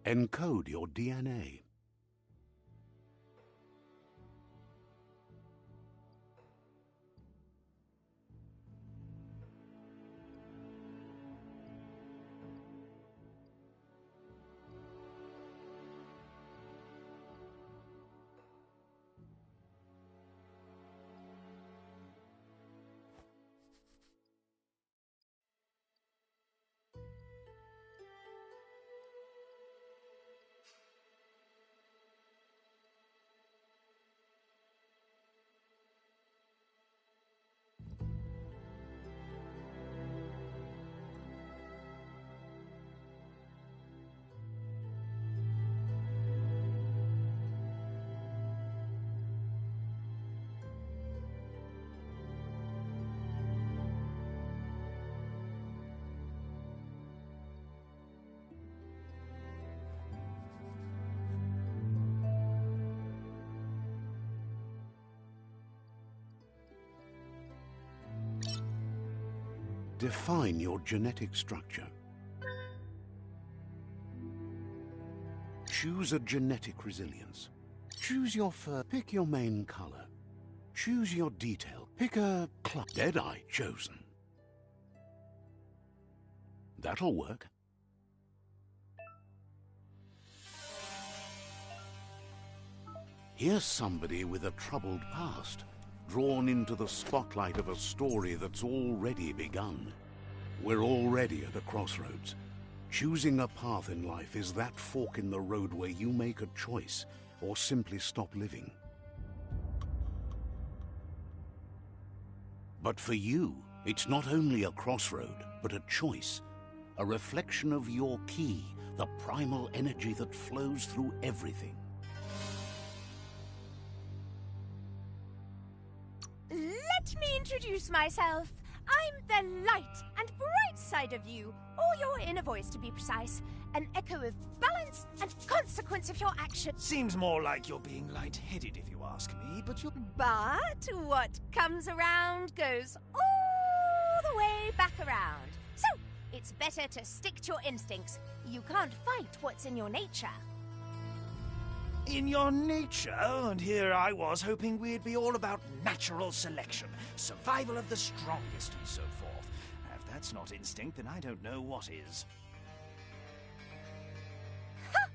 Encode your DNA. Define your genetic structure. Choose a genetic resilience. Choose your fur. Pick your main color. Choose your detail. Pick a club. Deadeye chosen. That'll work. Here's somebody with a troubled past, drawn into the spotlight of a story that's already begun. We're already at a crossroads. Choosing a path in life is that fork in the road where you make a choice or simply stop living. But for you, it's not only a crossroad, but a choice, a reflection of your key, the primal energy that flows through everything. Let me introduce myself. I'm the light and bright side of you, or your inner voice to be precise, an echo of balance and consequence of your action. Seems more like you're being light-headed if you ask me, but you're... But what comes around goes all the way back around. So, it's better to stick to your instincts. You can't fight what's in your nature. In your nature, and here I was hoping we'd be all about natural selection, survival of the strongest and so forth. If that's not instinct, then I don't know what is. Ha!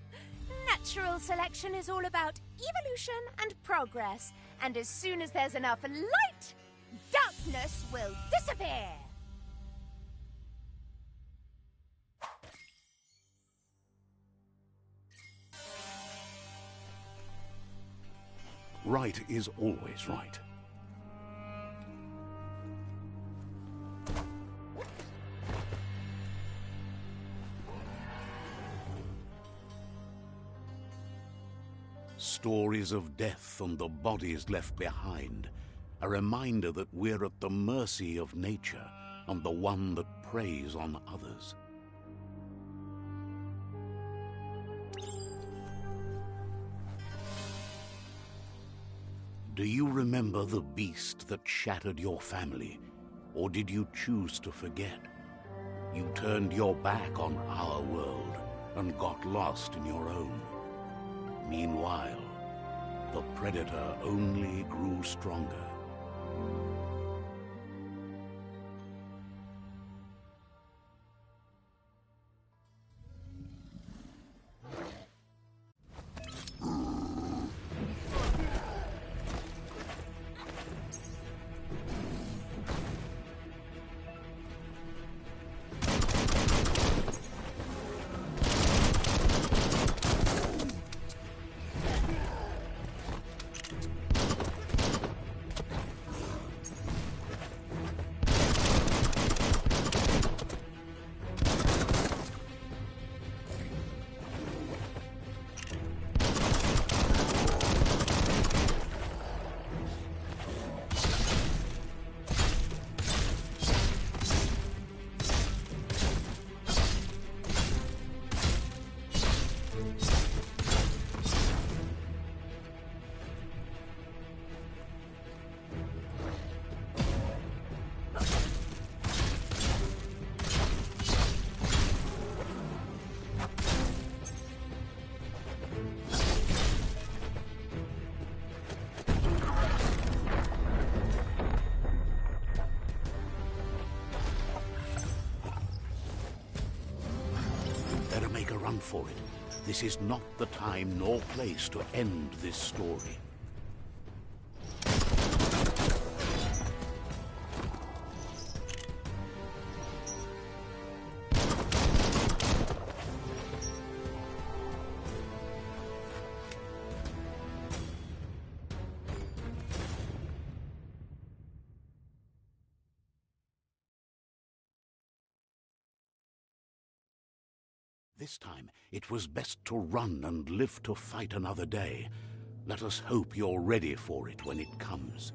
Natural selection is all about evolution and progress, and as soon as there's enough light, darkness will disappear. Right is always right. Stories of death and the bodies left behind, a reminder that we're at the mercy of nature and the one that preys on others. Do you remember the beast that shattered your family, or did you choose to forget? You turned your back on our world and got lost in your own. Meanwhile, the predator only grew stronger. make a run for it. This is not the time nor place to end this story. This time, it was best to run and live to fight another day. Let us hope you're ready for it when it comes.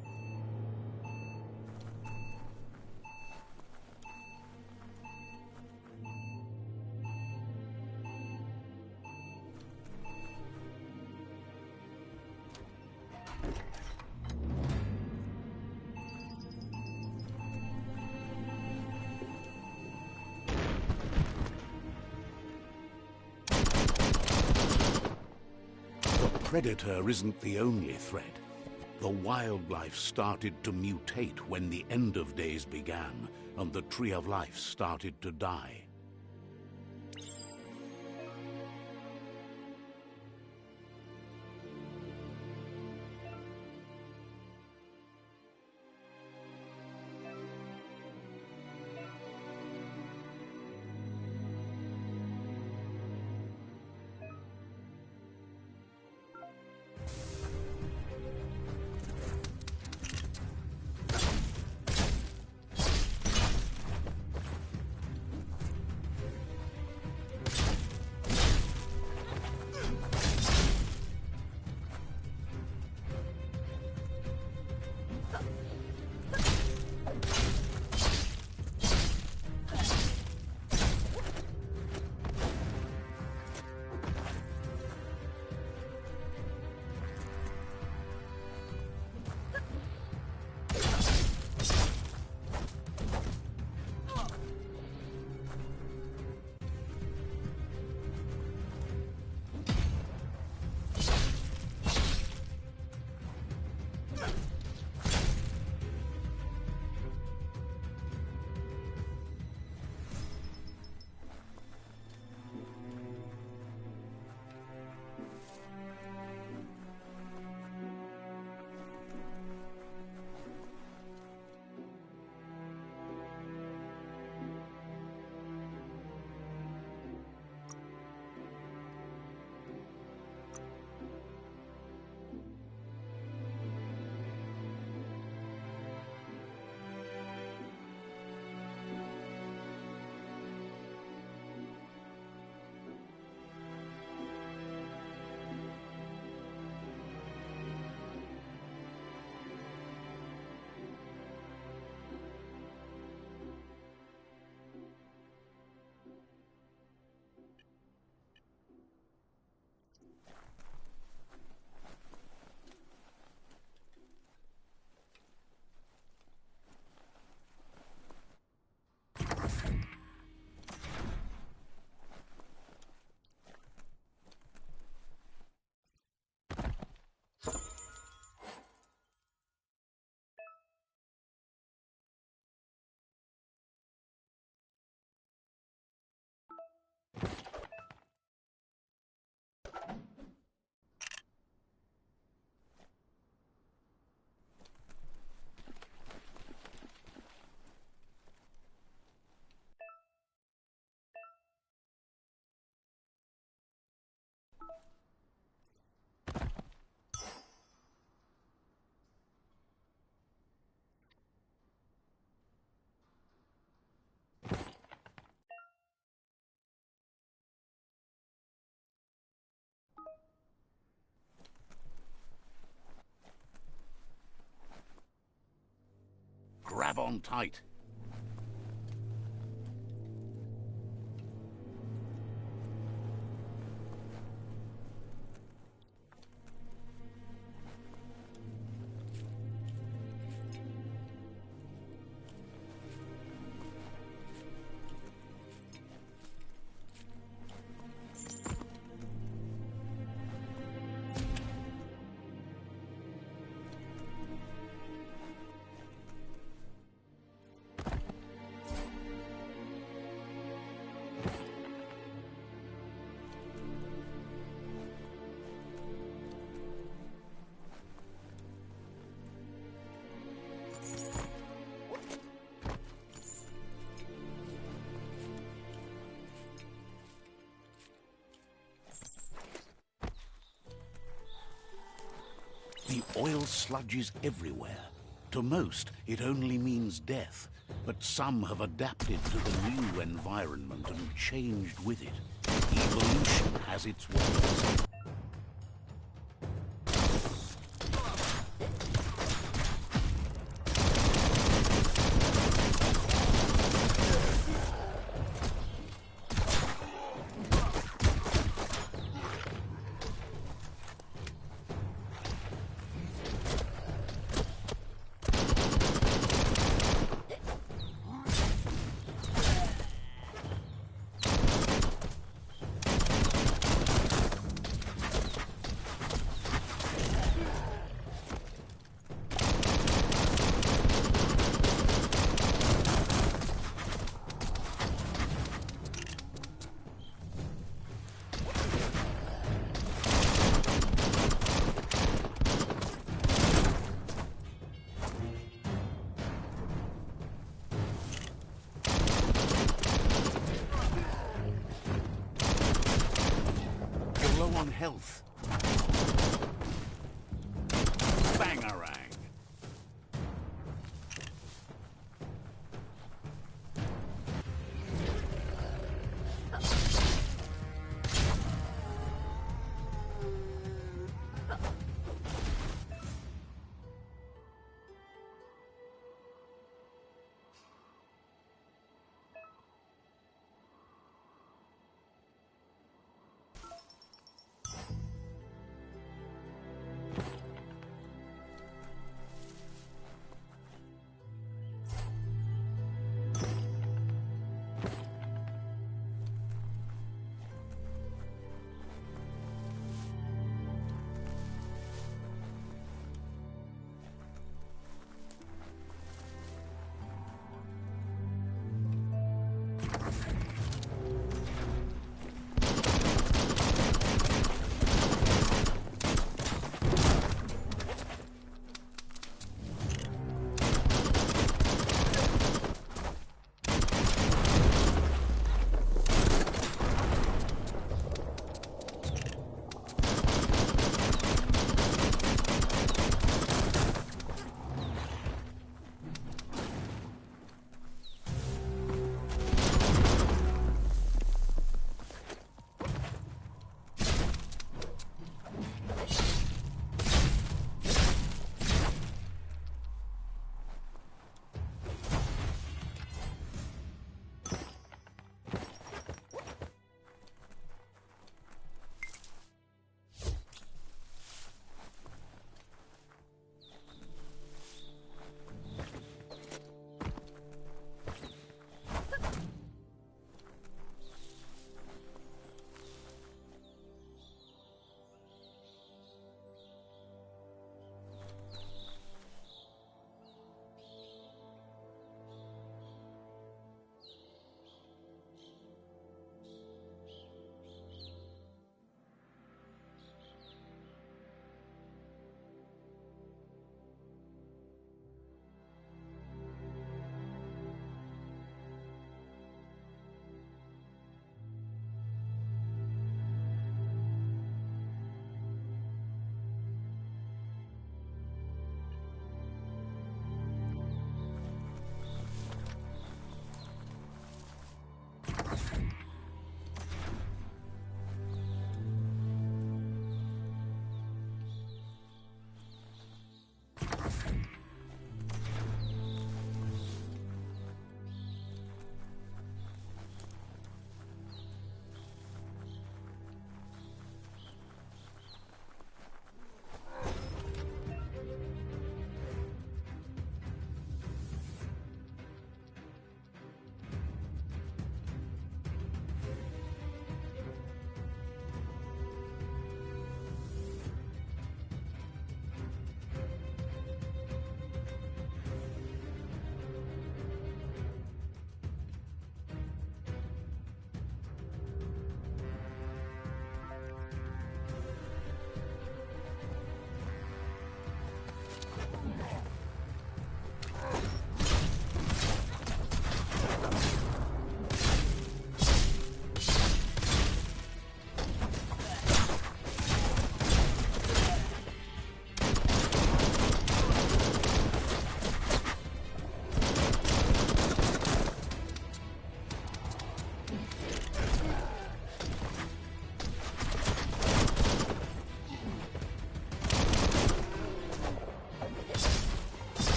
The Predator isn't the only threat. The wildlife started to mutate when the end of days began, and the Tree of Life started to die. Grab on tight. Oil sludges everywhere. To most, it only means death, but some have adapted to the new environment and changed with it. Evolution has its ways. Low on health. Bangarang.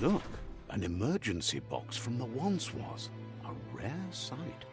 Look, an emergency box from the once was. A rare sight.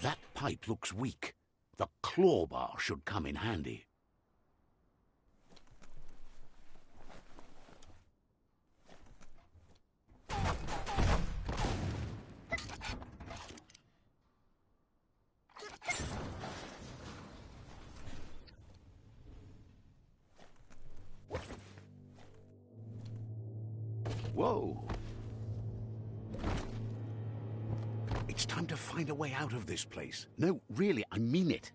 That pipe looks weak. The claw bar should come in handy. Whoa! It's time to find a way out of this place. No, really, I mean it.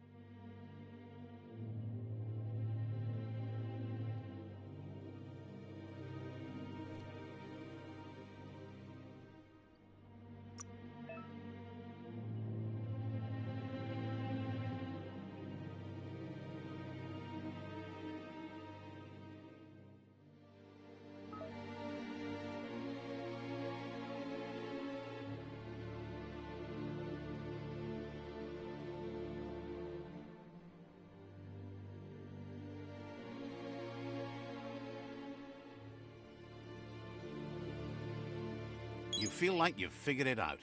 You feel like you've figured it out.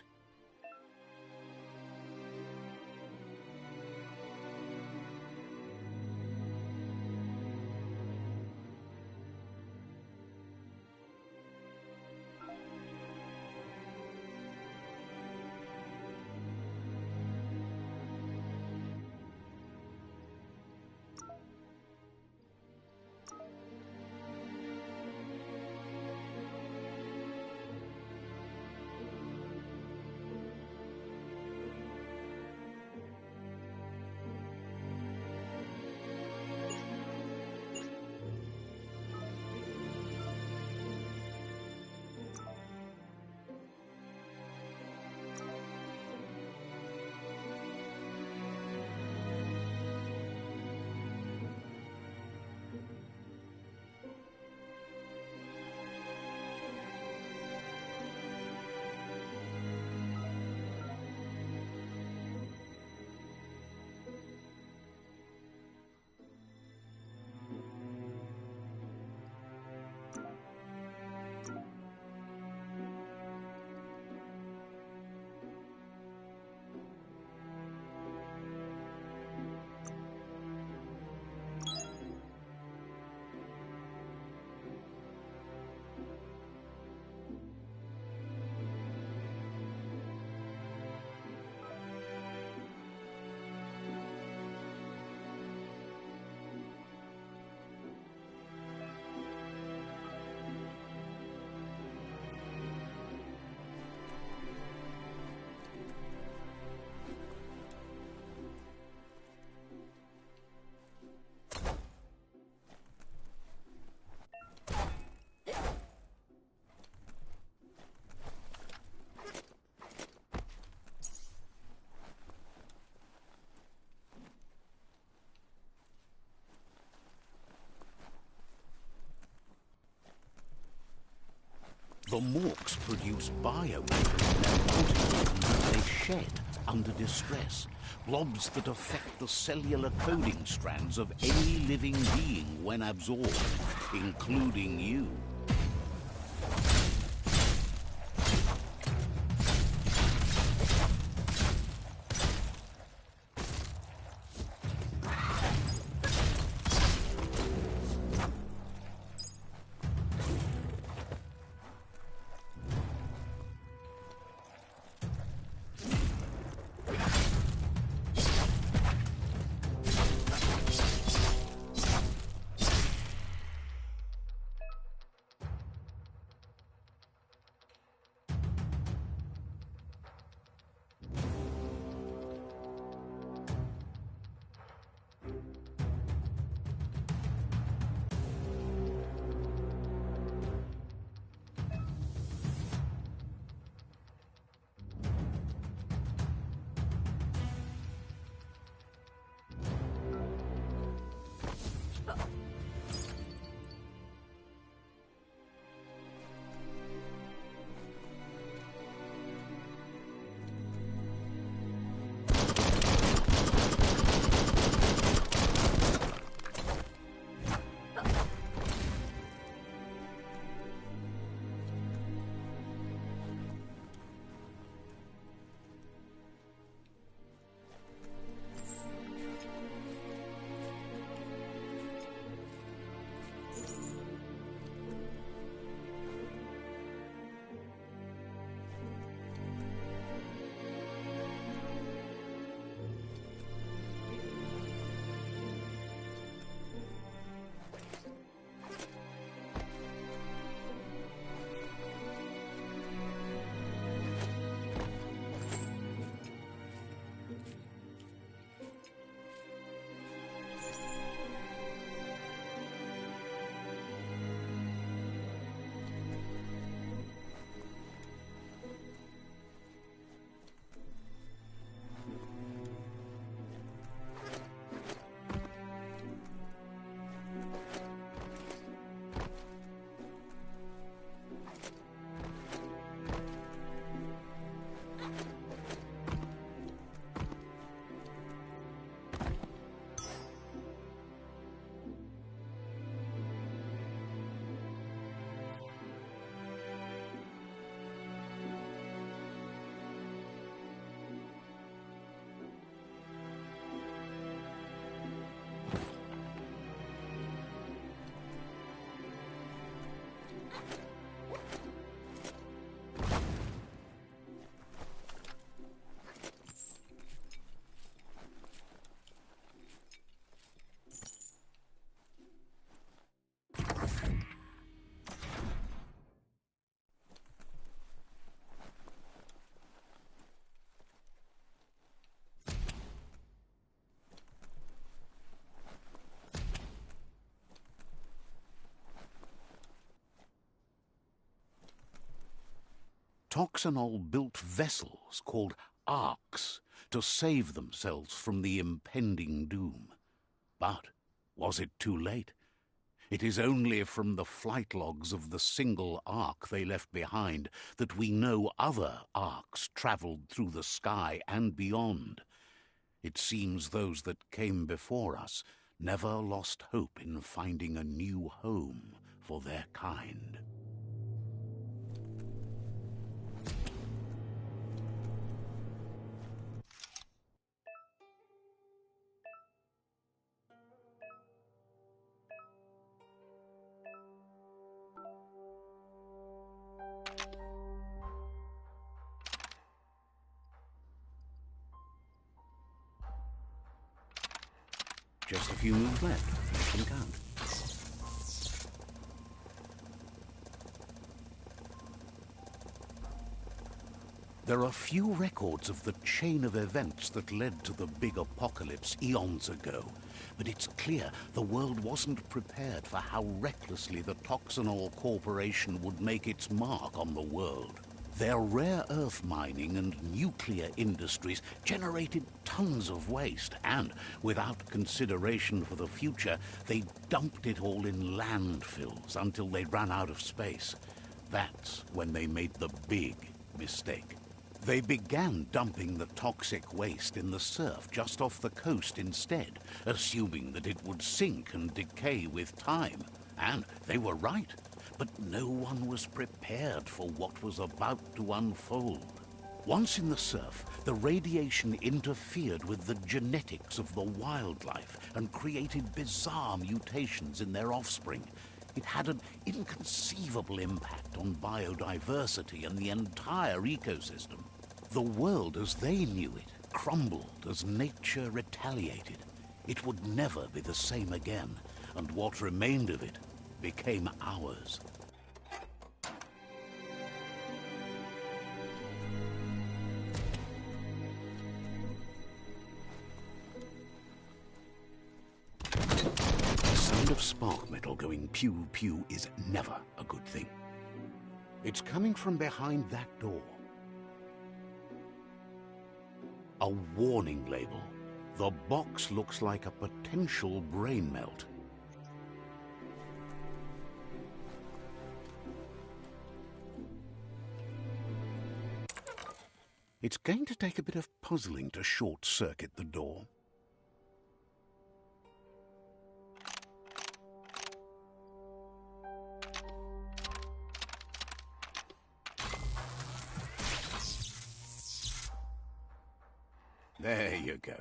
The morks produce biomutant in their proteins that they shed under distress. Blobs that affect the cellular coding strands of any living being when absorbed, including you. Toxanol built vessels called arks to save themselves from the impending doom. But was it too late? It is only from the flight logs of the single ark they left behind that we know other arks travelled through the sky and beyond. It seems those that came before us never lost hope in finding a new home for their kind. Just a few moves left. You can count. There are few records of the chain of events that led to the big apocalypse eons ago, but it's clear the world wasn't prepared for how recklessly the Toxanol Corporation would make its mark on the world. Their rare earth mining and nuclear industries generated tons of waste, and, without consideration for the future, they dumped it all in landfills until they ran out of space. That's when they made the big mistake. They began dumping the toxic waste in the surf just off the coast instead, assuming that it would sink and decay with time. And they were right. But no one was prepared for what was about to unfold. Once in the surf, the radiation interfered with the genetics of the wildlife and created bizarre mutations in their offspring. It had an inconceivable impact on biodiversity and the entire ecosystem. The world as they knew it crumbled as nature retaliated. It would never be the same again, and what remained of it became ours. The sound of spark metal going pew-pew is never a good thing. It's coming from behind that door. A warning label. The box looks like a potential brain melt. It's going to take a bit of puzzling to short-circuit the door. There you go.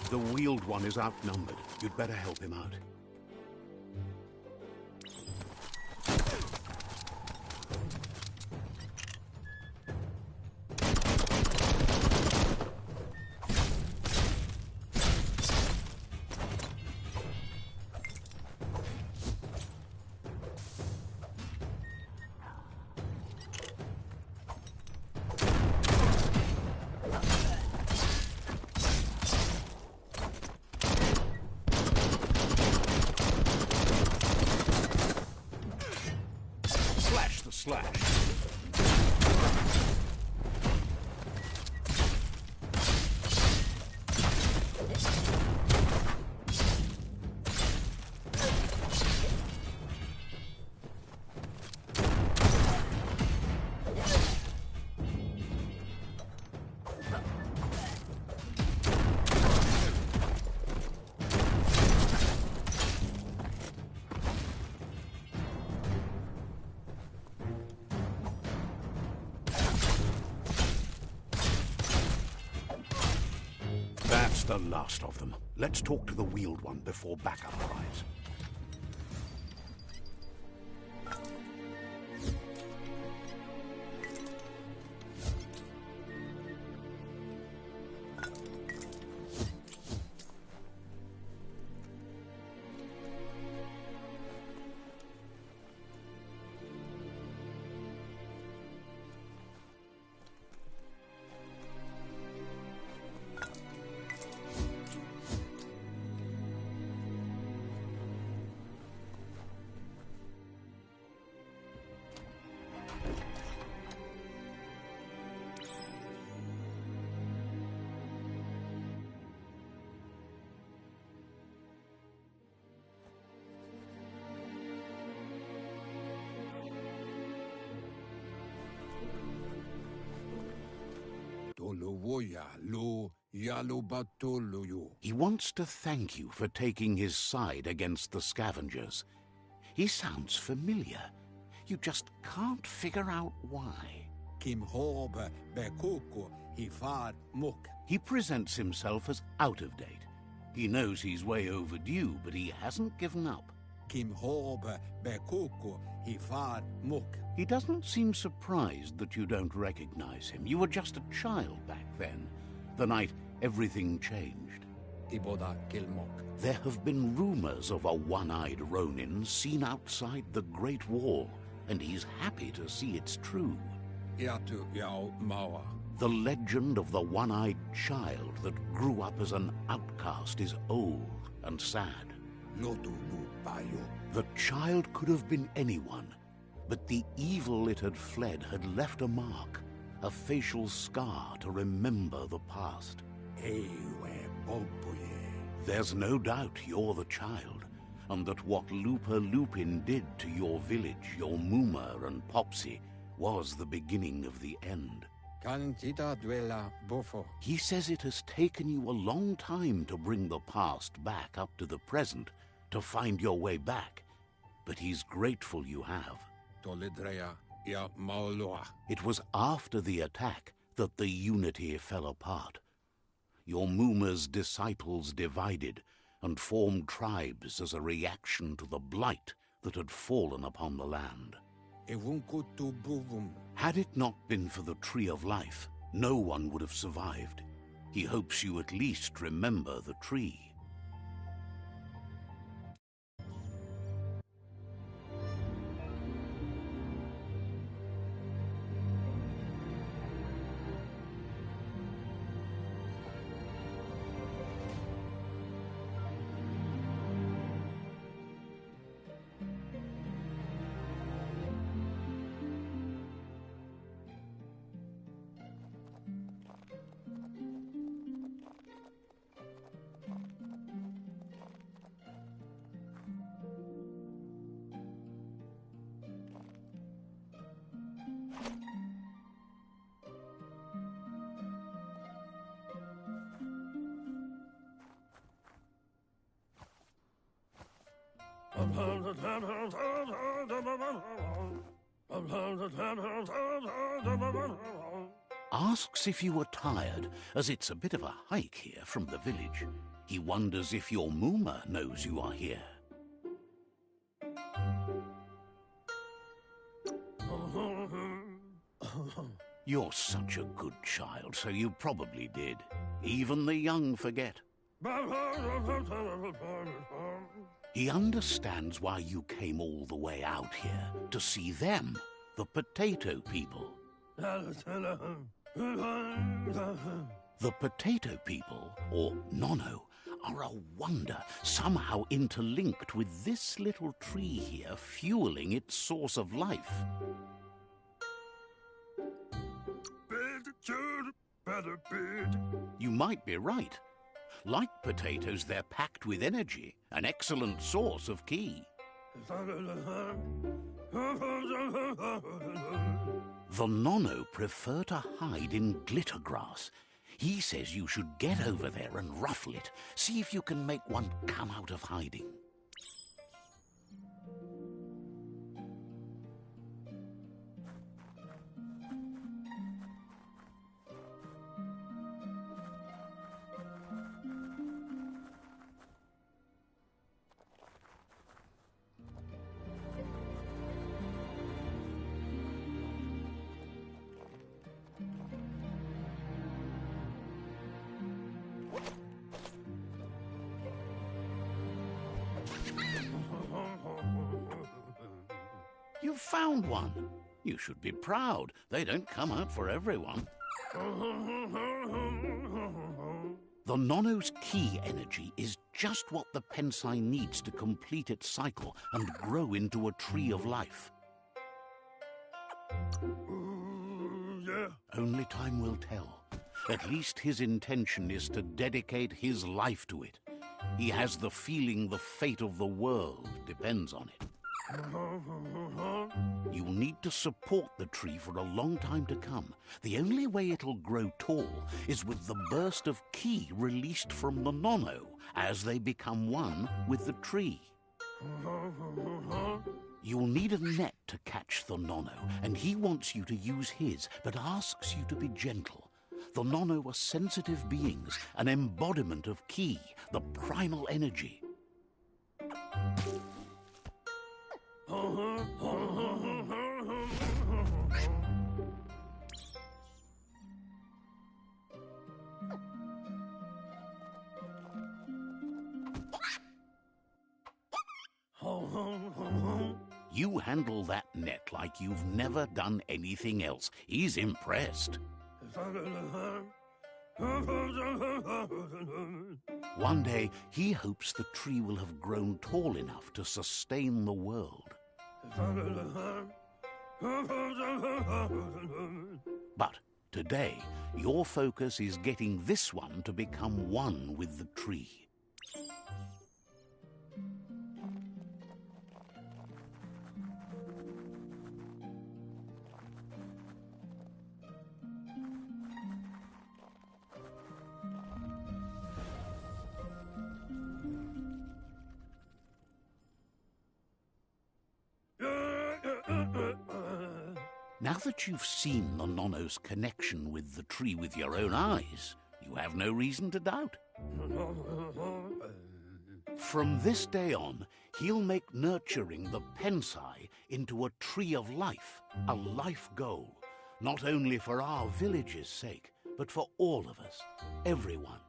The wheeled one is outnumbered. You'd better help him out. Slash. That's the last of them. Let's talk to the wheeled one before backup arrives. Oya lo yalobatoluyo. He wants to thank you for taking his side against the scavengers. He sounds familiar. You just can't figure out why. Kim hobe bekoko hifar muk. He presents himself as out of date. He knows he's way overdue, but he hasn't given up. Kim hobe bekoko hifar muk. He doesn't seem surprised that you don't recognize him. You were just a child back then, the night everything changed. Iboda kilmok. There have been rumors of a one-eyed Ronin seen outside the Great Wall, and he's happy to see it's true. Yatu yao mawa. The legend of the one-eyed child that grew up as an outcast is old and sad. Lotu bu bayo. The child could have been anyone, but the evil it had fled had left a mark, a facial scar to remember the past. Ewe bobuye. There's no doubt you're the child, and that what Lupa Lupin did to your village, your Muma and Popsy, was the beginning of the end. Kantita duela bofo. He says it has taken you a long time to bring the past back up to the present, to find your way back, but he's grateful you have. Tolidrea ya maoloa. It was after the attack that the unity fell apart. Your Muma's disciples divided and formed tribes as a reaction to the blight that had fallen upon the land. Evunkutu buvum. Had it not been for the Tree of Life, no one would have survived. He hopes you at least remember the tree. Asks if you were tired, as it's a bit of a hike here from the village. He wonders if your Muma knows you are here. You're such a good child, so you probably did. Even the young forget. He understands why you came all the way out here, to see them, the potato people. The potato people, or Nono, are a wonder, somehow interlinked with this little tree here, fueling its source of life. You might be right. Like potatoes, they're packed with energy, an excellent source of ki. The Nono prefer to hide in glitter grass. He says you should get over there and ruffle it. See if you can make one come out of hiding. You found one. You should be proud. They don't come out for everyone. The Nono's ki energy is just what the Pensai needs to complete its cycle and grow into a tree of life. Only time will tell. At least his intention is to dedicate his life to it. He has the feeling the fate of the world depends on it. You need to support the tree for a long time to come. The only way it'll grow tall is with the burst of ki released from the nono as they become one with the tree. You'll need a net to catch the nono, and he wants you to use his, but asks you to be gentle. The nono are sensitive beings, an embodiment of ki, the primal energy. You handle that net like you've never done anything else. He's impressed. One day, he hopes the tree will have grown tall enough to sustain the world. But today, your focus is getting this one to become one with the tree. Now that you've seen the nono's connection with the tree with your own eyes, you have no reason to doubt. From this day on, he'll make nurturing the pensai into a tree of life, a life goal, not only for our village's sake, but for all of us, everyone.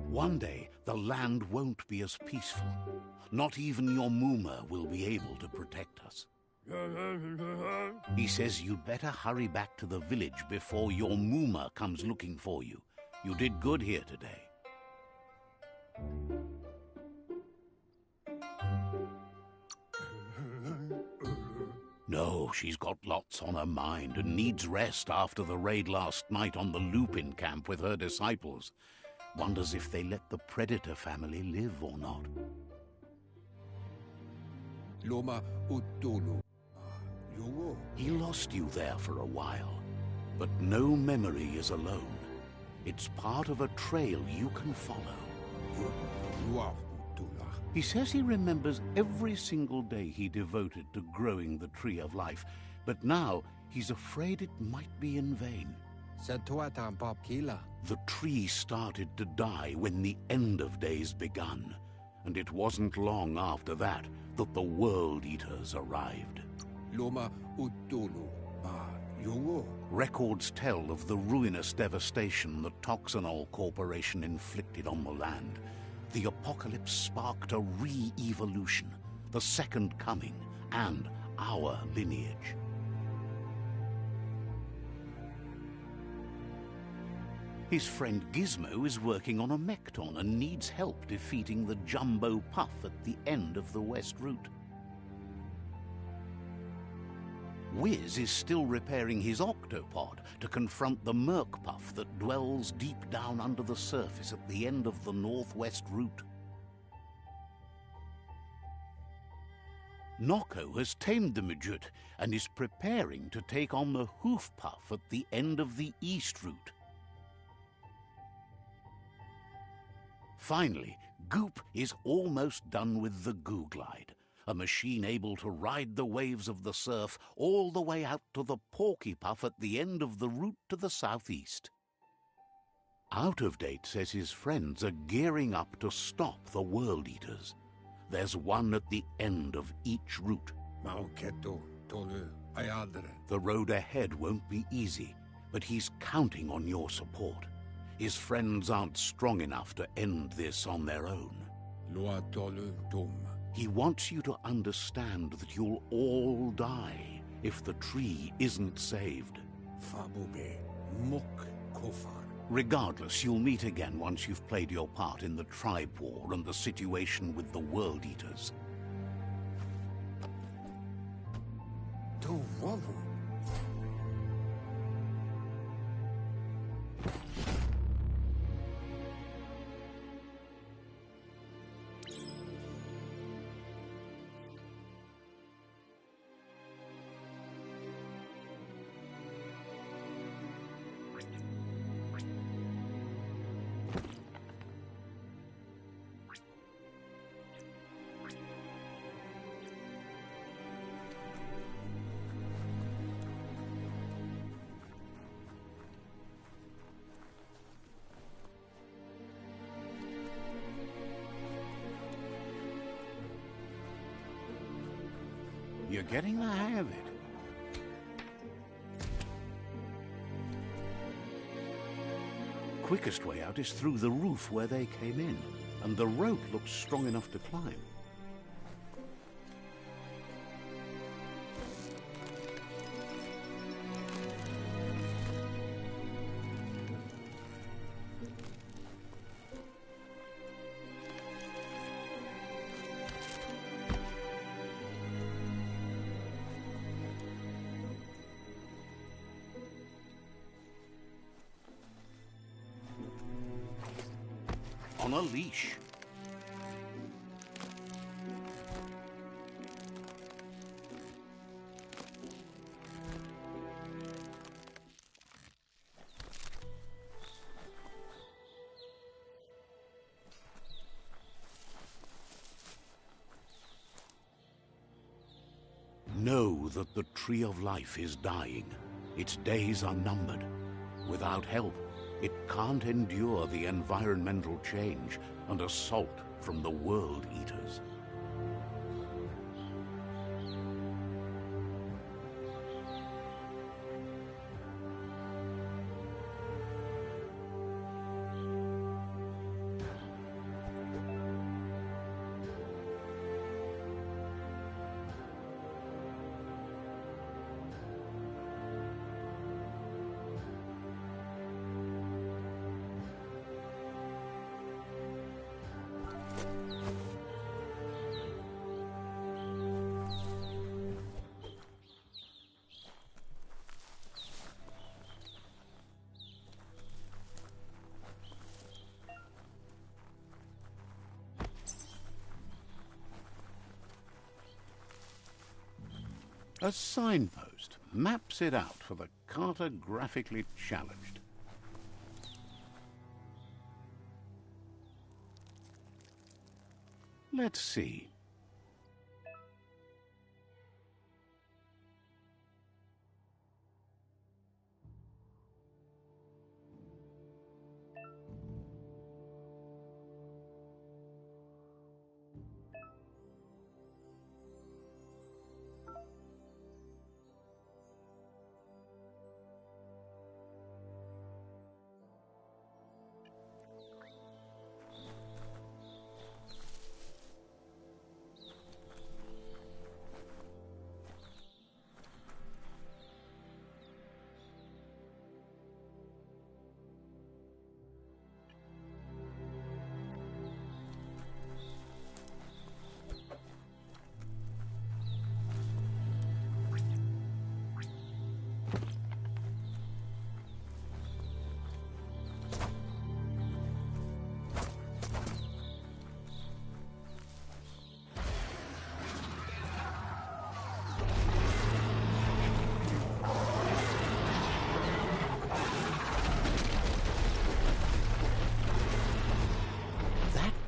One day, the land won't be as peaceful. Not even your Muma will be able to protect us. He says you'd better hurry back to the village before your Muma comes looking for you. You did good here today. No, she's got lots on her mind and needs rest after the raid last night on the Lupin camp with her disciples. Wonders if they let the Predator family live or not. Loma Utulu. Jogo. He lost you there for a while, but no memory is alone. It's part of a trail you can follow. He says he remembers every single day he devoted to growing the Tree of Life, but now he's afraid it might be in vain. The tree started to die when the end of days begun, and it wasn't long after that that the World Eaters arrived. Loma Utulu. Jogo. Records tell of the ruinous devastation the Toxanol Corporation inflicted on the land. The apocalypse sparked a re-evolution, the second coming, and our lineage. His friend Gizmo is working on a Mekton and needs help defeating the Jumbo Puff at the end of the West Route. Wiz is still repairing his octopod to confront the Merc Puff that dwells deep down under the surface at the end of the Northwest Route. Noko has tamed the Midget and is preparing to take on the Hoof Puff at the end of the East Route. Finally, Goop is almost done with the Goo Glide, a machine able to ride the waves of the surf all the way out to the Porky Puff at the end of the route to the southeast. Out of Date says his friends are gearing up to stop the World Eaters. There's one at the end of each route. The road ahead won't be easy, but he's counting on your support. His friends aren't strong enough to end this on their own. He wants you to understand that you'll all die if the tree isn't saved. Regardless, you'll meet again once you've played your part in the tribe war and the situation with the World Eaters. You're getting the hang of it. Quickest way out is through the roof where they came in, and the rope looks strong enough to climb. On a leash. Know that the Tree of Life is dying. Its days are numbered. Without help, it can't endure the environmental change and assault from the World Eaters. A signpost maps it out for the cartographically challenged. Let's see.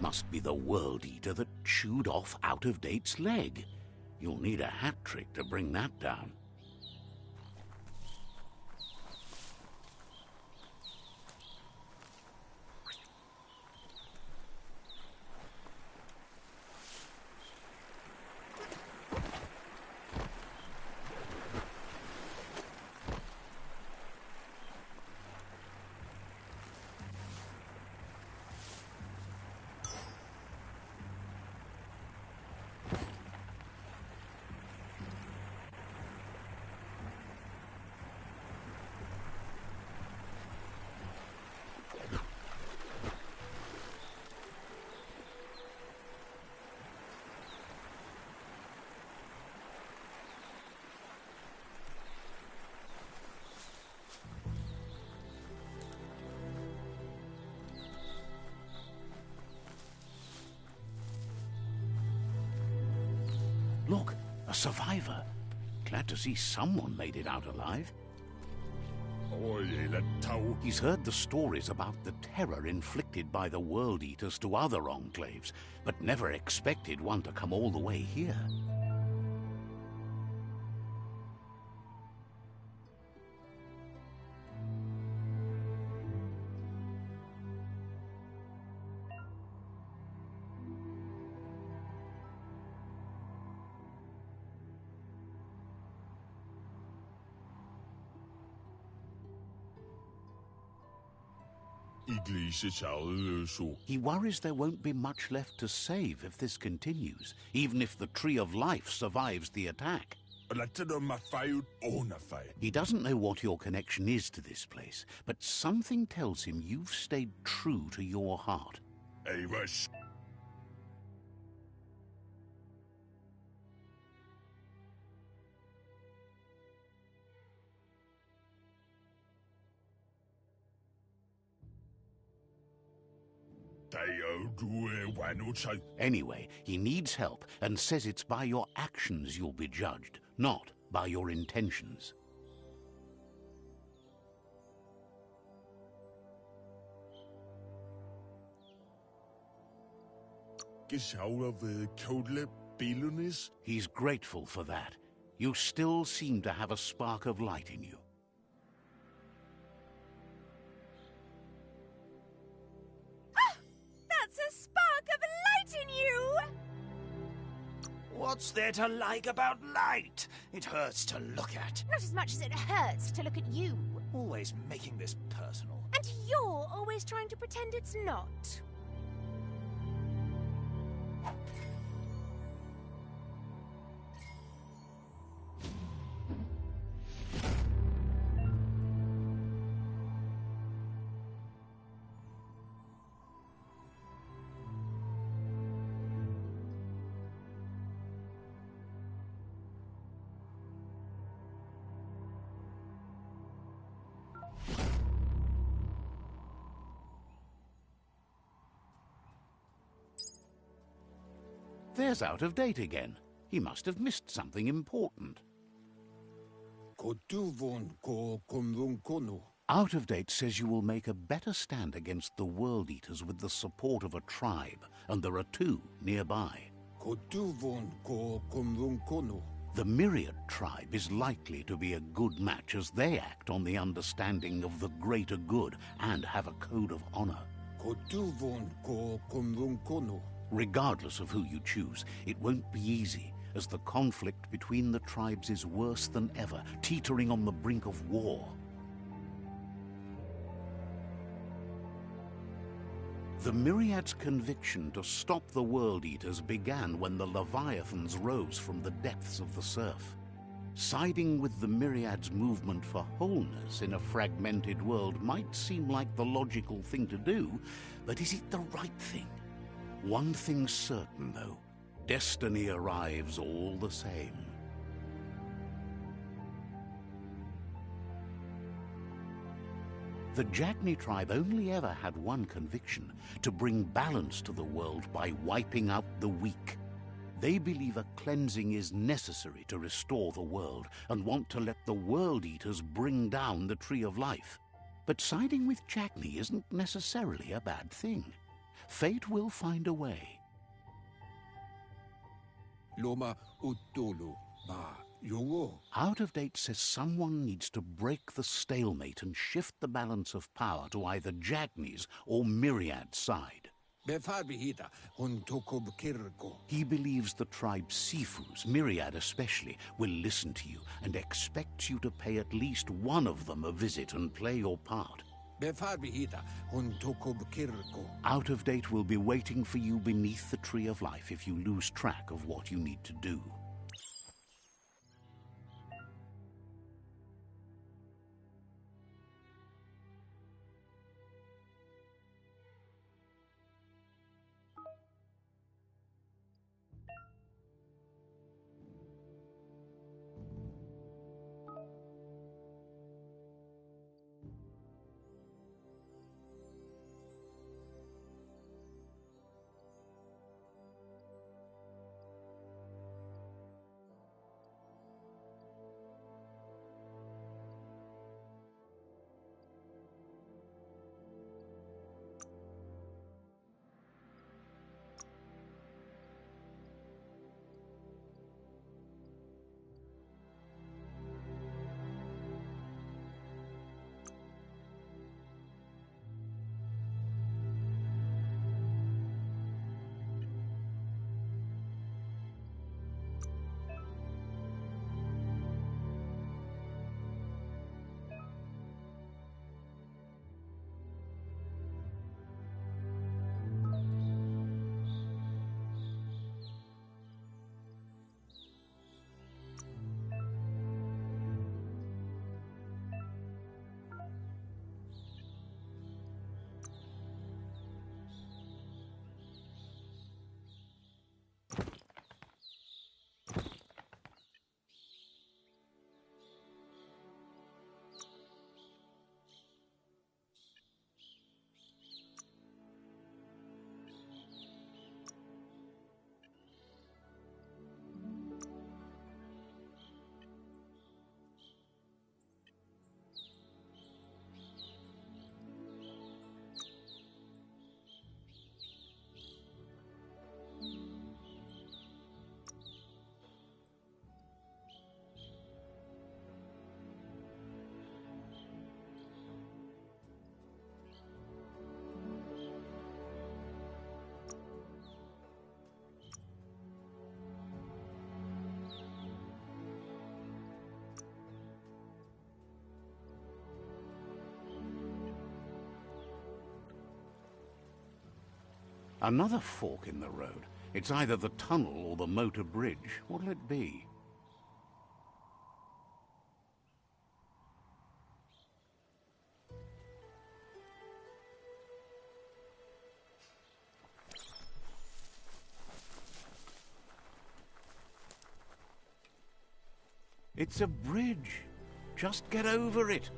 Must be the World Eater that chewed off Out-of-Date's leg. You'll need a hat trick to bring that down. Look, a survivor. Glad to see someone made it out alive. He's heard the stories about the terror inflicted by the World Eaters to other enclaves, but never expected one to come all the way here. He worries there won't be much left to save if this continues, even if the Tree of Life survives the attack. He doesn't know what your connection is to this place, but something tells him you've stayed true to your heart. Anyway, he needs help and says it's by your actions you'll be judged, not by your intentions. He's grateful for that. You still seem to have a spark of light in you. That's a spark of light in you! What's there to like about light? It hurts to look at. Not as much as it hurts to look at you. Always making this personal. And you're always trying to pretend it's not. There's Out of Date again. He must have missed something important. Out of Date says you will make a better stand against the World Eaters with the support of a tribe, and there are two nearby. The Myriad tribe is likely to be a good match as they act on the understanding of the greater good and have a code of honor. Regardless of who you choose, it won't be easy, as the conflict between the tribes is worse than ever, teetering on the brink of war. The Myriad's conviction to stop the World Eaters began when the Leviathans rose from the depths of the surf. Siding with the Myriad's movement for wholeness in a fragmented world might seem like the logical thing to do, but is it the right thing? One thing's certain, though. Destiny arrives all the same. The Jagni tribe only ever had one conviction: to bring balance to the world by wiping out the weak. They believe a cleansing is necessary to restore the world and want to let the World Eaters bring down the Tree of Life. But siding with Jagni isn't necessarily a bad thing. Fate will find a way. Out of Date says someone needs to break the stalemate and shift the balance of power to either Jagni's or Myriad's side. He believes the tribe Sifus, Myriad especially, will listen to you and expects you to pay at least one of them a visit and play your part. Out of Date will be waiting for you beneath the Tree of Life if you lose track of what you need to do. Another fork in the road. It's either the tunnel or the motor bridge. What'll it be? It's a bridge. Just get over it.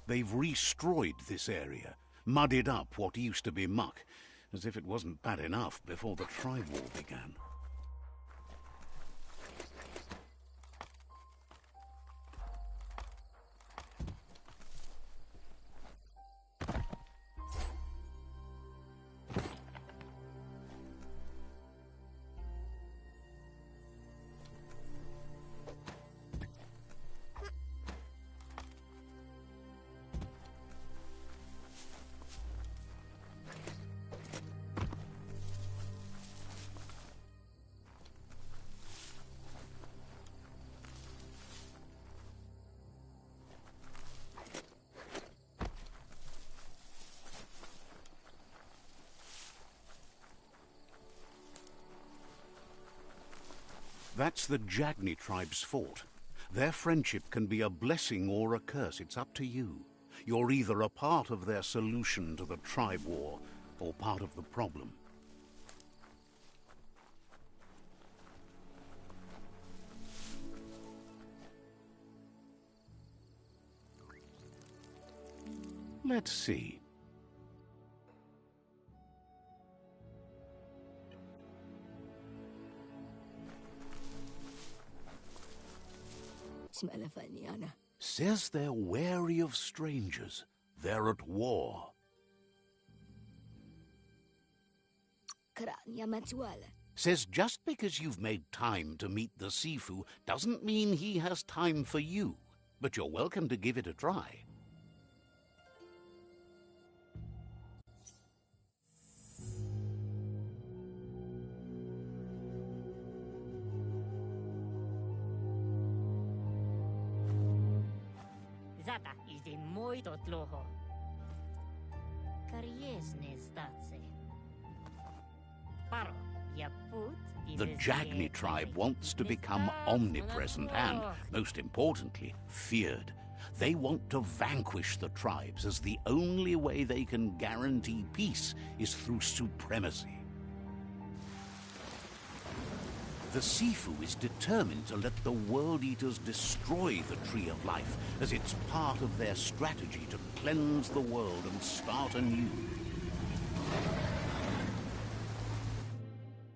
They've restroyed this area, muddied up what used to be muck, as if it wasn't bad enough before the tribe war began. That's the Jagni tribe's fort. Their friendship can be a blessing or a curse. It's up to you. You're either a part of their solution to the tribe war, or part of the problem. Let's see. Says they're wary of strangers. They're at war. Says just because you've made time to meet the Sifu doesn't mean he has time for you. But you're welcome to give it a try. Zata idzie muito dlouho. Kariesne stace. Paro, ja put The Jagni tribe wants to become omnipresent and, most importantly, feared. They want to vanquish the tribes, as the only way they can guarantee peace is through supremacy. The Sifu is determined to let the World Eaters destroy the Tree of Life, as it's part of their strategy to cleanse the world and start anew.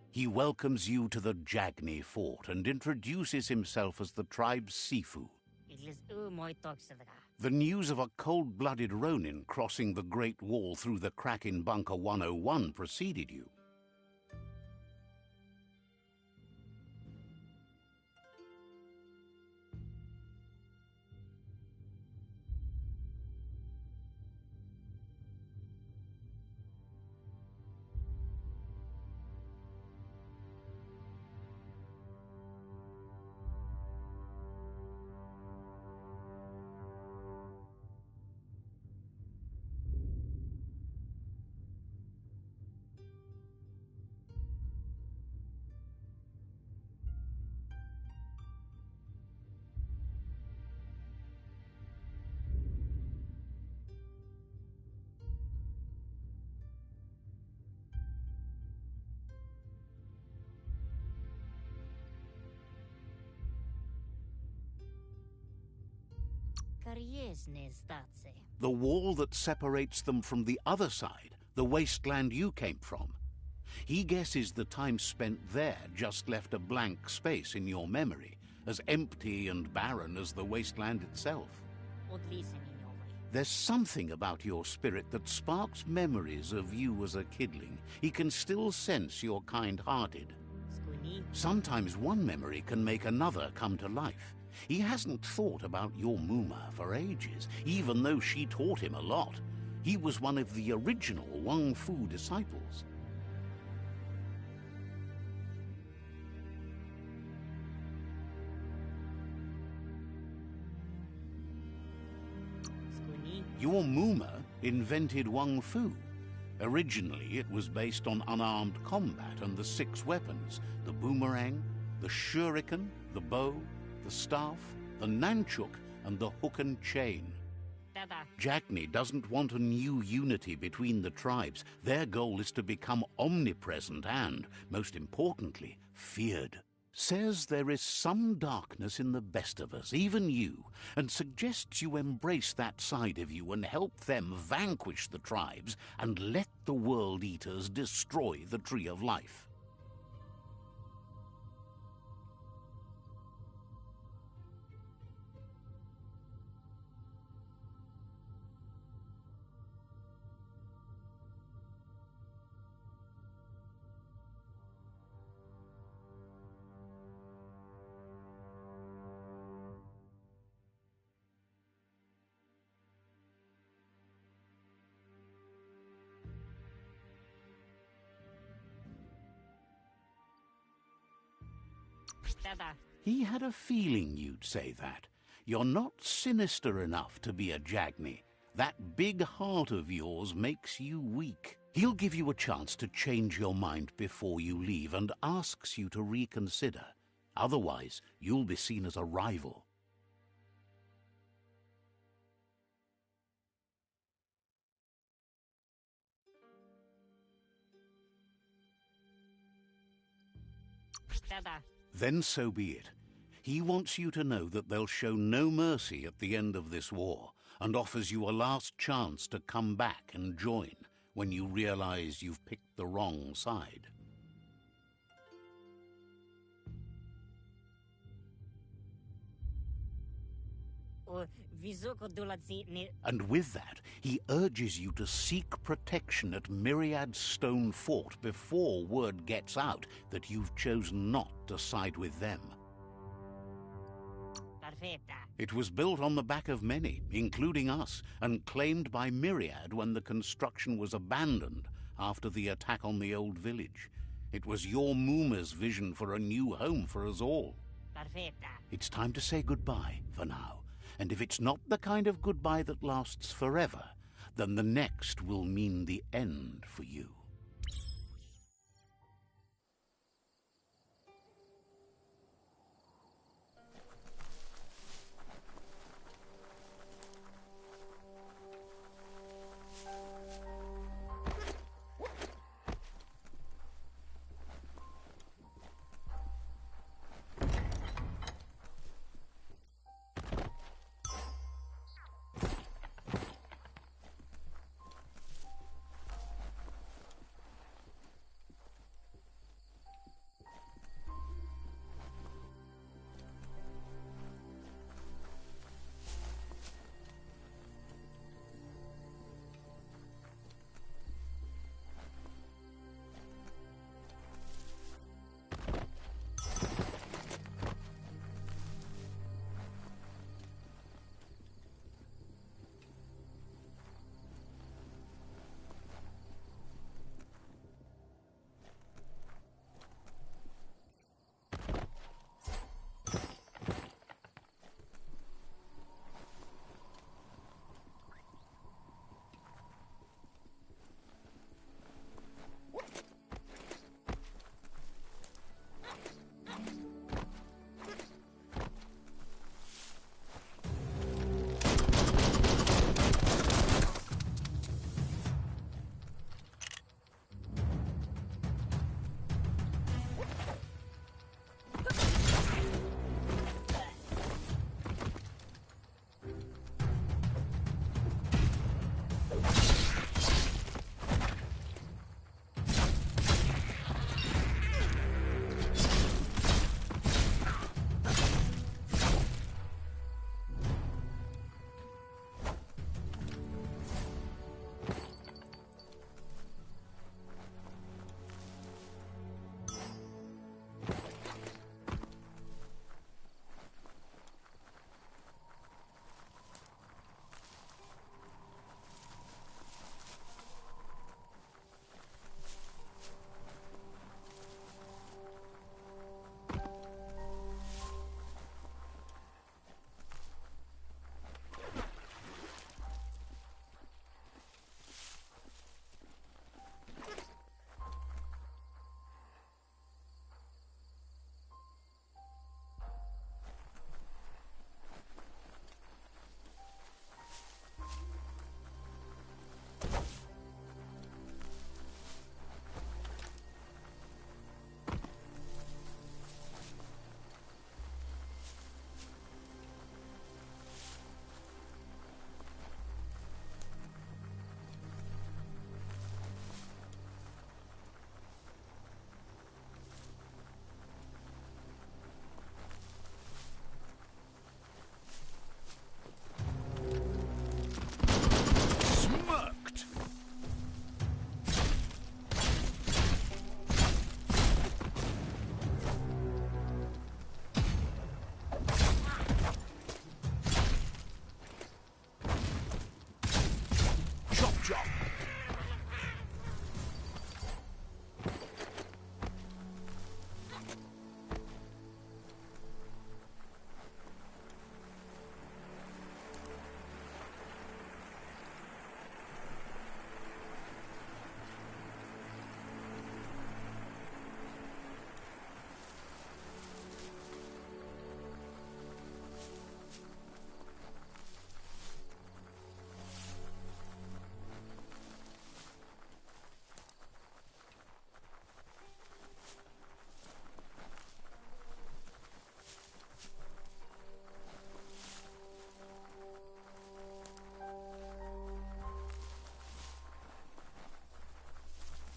He welcomes you to the Jagni fort and introduces himself as the tribe's Sifu. The news of a cold-blooded Ronin crossing the Great Wall through the crack in Bunker 101 preceded you. The wall that separates them from the other side, the wasteland you came from. He guesses the time spent there just left a blank space in your memory, as empty and barren as the wasteland itself. There's something about your spirit that sparks memories of you as a kidling. He can still sense you're kind-hearted. Sometimes one memory can make another come to life. He hasn't thought about your Muma for ages, even though she taught him a lot. He was one of the original Wang Fu disciples. Your Muma invented Wang Fu. Originally, it was based on unarmed combat and the 6 weapons: the boomerang, the shuriken, the bow, the staff, the nunchuk, and the hook and chain. Jagni doesn't want a new unity between the tribes. Their goal is to become omnipresent and, most importantly, feared. Says there is some darkness in the best of us, even you, and suggests you embrace that side of you and help them vanquish the tribes and let the World Eaters destroy the Tree of Life. He had a feeling you'd say that. You're not sinister enough to be a Jagni. That big heart of yours makes you weak. He'll give you a chance to change your mind before you leave and asks you to reconsider. Otherwise, you'll be seen as a rival. Then so be it. He wants you to know that they'll show no mercy at the end of this war, and offers you a last chance to come back and join when you realize you've picked the wrong side. o visoko doladzi ne... And with that, he urges you to seek protection at Myriad's stone fort before word gets out that you've chosen not to side with them. Perfetta. It was built on the back of many, including us, and claimed by Myriad when the construction was abandoned after the attack on the old village. It was your Mooma's vision for a new home for us all. Perfetta. It's time to say goodbye for now, and if it's not the kind of goodbye that lasts forever, then the next will mean the end for you.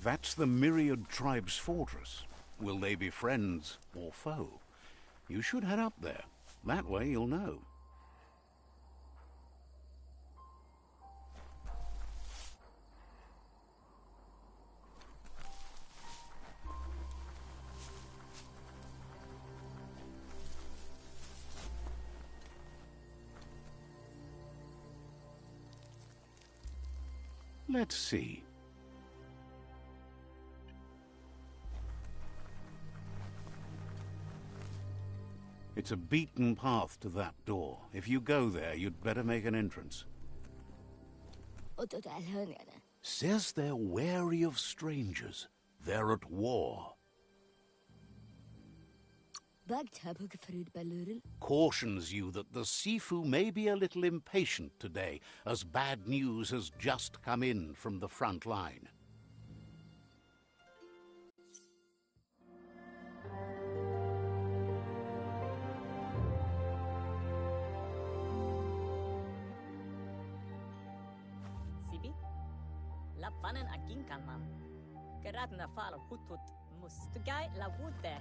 That's the Myriad tribe's fortress. Will they be friends or foe? You should head up there. That way you'll know. Let's see. It's a beaten path to that door. If you go there, you'd better make an entrance. Says they're wary of strangers. They're at war. Cautions you that the Sifu may be a little impatient today, as bad news has just come in from the front line. Sibi? Lapanen aginkanman. Geradna fala hutut mustugai la wute.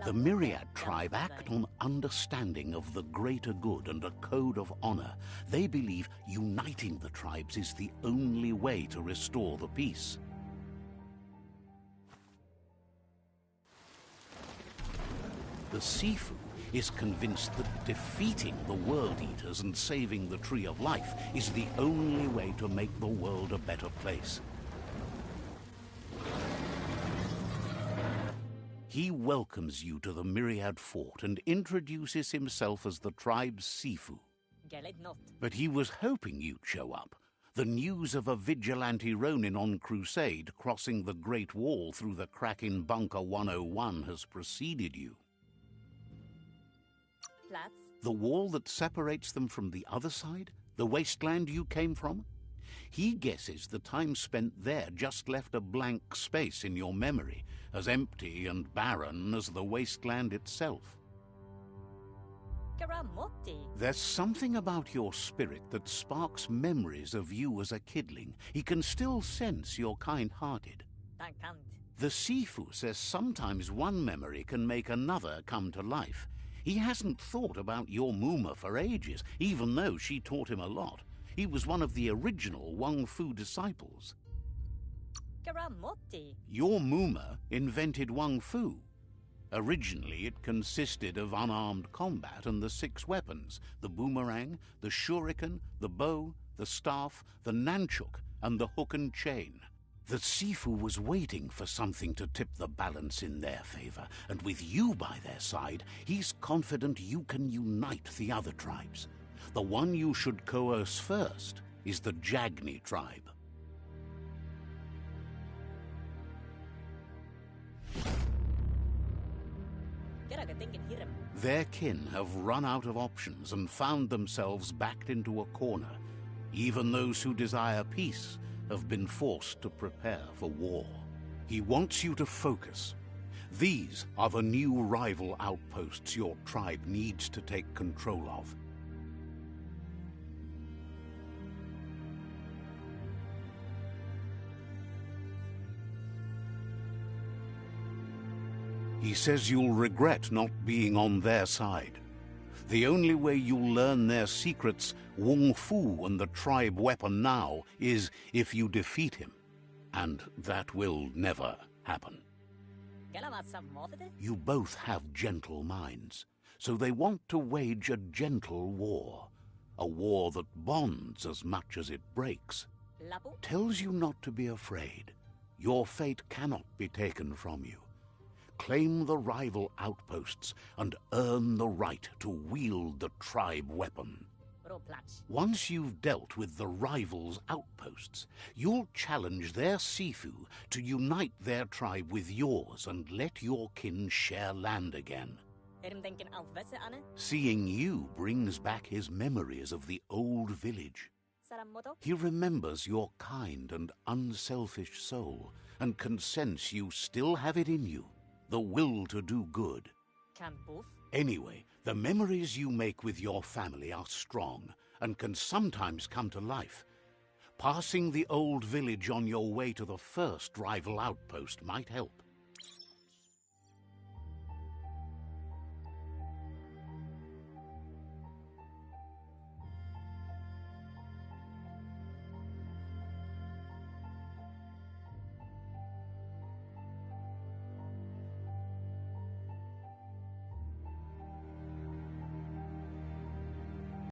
The Myriad tribe act on understanding of the greater good and a code of honor. They believe uniting the tribes is the only way to restore the peace. The Sifu is convinced that defeating the World Eaters and saving the Tree of Life is the only way to make the world a better place. He welcomes you to the Myriad Fort and introduces himself as the tribe's Sifu. But he was hoping you'd show up. The news of a vigilante Ronin on crusade crossing the Great Wall through the crack in Bunker 101 has preceded you. The wall that separates them from the other side? The wasteland you came from? He guesses the time spent there just left a blank space in your memory, as empty and barren as the wasteland itself. There's something about your spirit that sparks memories of you as a kidling. He can still sense you're kind-hearted. The Sifu says sometimes one memory can make another come to life. He hasn't thought about your Muma for ages, even though she taught him a lot. He was one of the original Wang Fu disciples. Your Muma invented Wang Fu. Originally, it consisted of unarmed combat and the 6 weapons: the boomerang, the shuriken, the bow, the staff, the nunchuk, and the hook and chain. The Sifu was waiting for something to tip the balance in their favor, and with you by their side, he's confident you can unite the other tribes. The one you should coerce first is the Jagni tribe. Their kin have run out of options and found themselves backed into a corner. Even those who desire peace have been forced to prepare for war. He wants you to focus. These are the new rival outposts your tribe needs to take control of. He says you'll regret not being on their side. The only way you'll learn their secrets, Wung Fu and the tribe weapon now, is if you defeat him. And that will never happen. You both have gentle minds, so they want to wage a gentle war. A war that bonds as much as it breaks. Tells you not to be afraid. Your fate cannot be taken from you. Claim the rival outposts and earn the right to wield the tribe weapon. Once you've dealt with the rivals' outposts, you'll challenge their Sifu to unite their tribe with yours and let your kin share land again. Seeing you brings back his memories of the old village. He remembers your kind and unselfish soul and can sense you still have it in you. The will to do good. Anyway, the memories you make with your family are strong and can sometimes come to life. Passing the old village on your way to the first rival outpost might help.